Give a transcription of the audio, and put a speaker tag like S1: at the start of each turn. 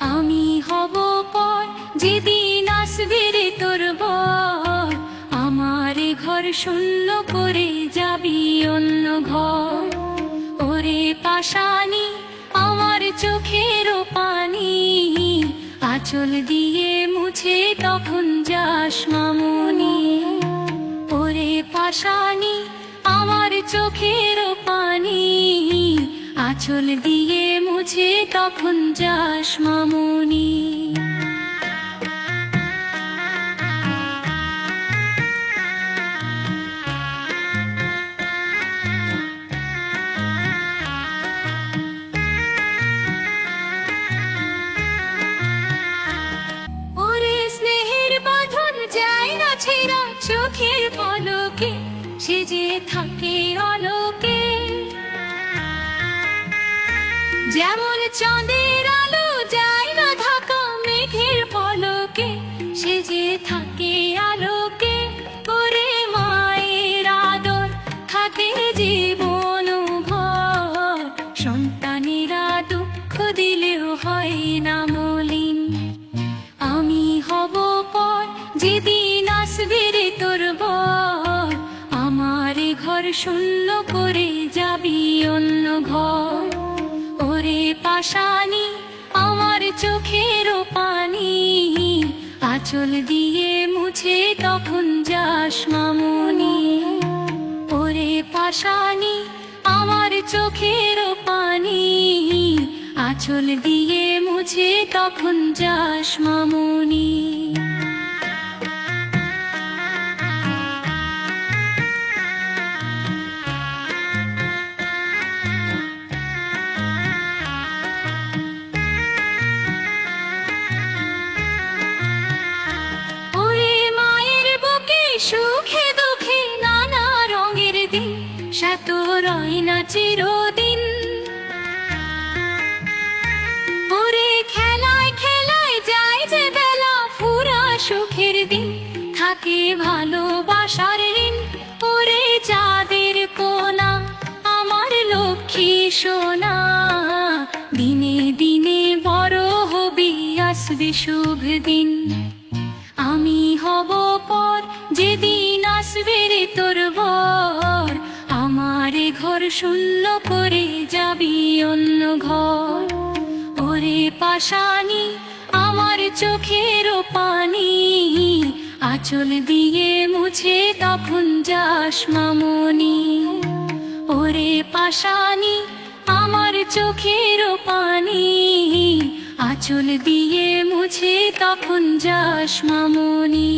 S1: আমি হব পর যেদিন আসবে রে তোর বর, আমার এ ঘর শূন্য করে যাবি অন্য ঘর। ওরে পাশানি আমার চোখের পানি, আঁচল দিয়ে মুছে তখন যাস মামুনি। ওরে পাশানি আমার চোখের পানি, আঁচল দিয়ে মুছে তখন যাস মামুনি। ওরে স্নেহের বাঁধন যায় না ছেঁড়া চোখের পলকে, সে যে থাকে অলোকে। যেমন চাঁদের আলো যায় না ঢাকা মেঘের পলকে, সে যে থাকে আলোকে। ওরে মায়ের আদর থাকে জীবন ভর, সন্তানেরা দুঃখ দিলেও হয় না মলিন। আমি হব পর যেদিন আসবে রে তোর বর, আমার এ ঘর শূন্য করে যাবি অন্য ঘর। ওরে পাশানি আমার চোখের পানি, আঁচল দিয়ে মুছে তখন যাস মামুনি। ওরে পাশানি আমার চোখের পানি, আঁচল দিয়ে মুছে তখন যাস মামুনি। ওরে মায়ের বুকে সুখে দুঃখে নানা রঙের দিন, সাত রয় না চিরদিন। ওরে খেলায় খেলায় যায় যে বেলা ফুরা সুখের দিন, থাকে ভালোবাসার ঋণ। ওরে চাঁদের কোনা আমার লক্ষ্মী সোনা, দিনে দিনে বড় হবি আসবে শুভ দিন। আমি হব পর যেদিন আসবে রে তোর বর, আমার এ ঘর শূন্য করে যাবি অন্য ঘর। ওরে পাশানি আমার চোখের পানি, আঁচল দিয়ে মুছে তখন যাস মামুনি। ওরে পাশানি আমার চোখের পানি, আঁচল দিয়ে মুছে তখন যাস মামুনি।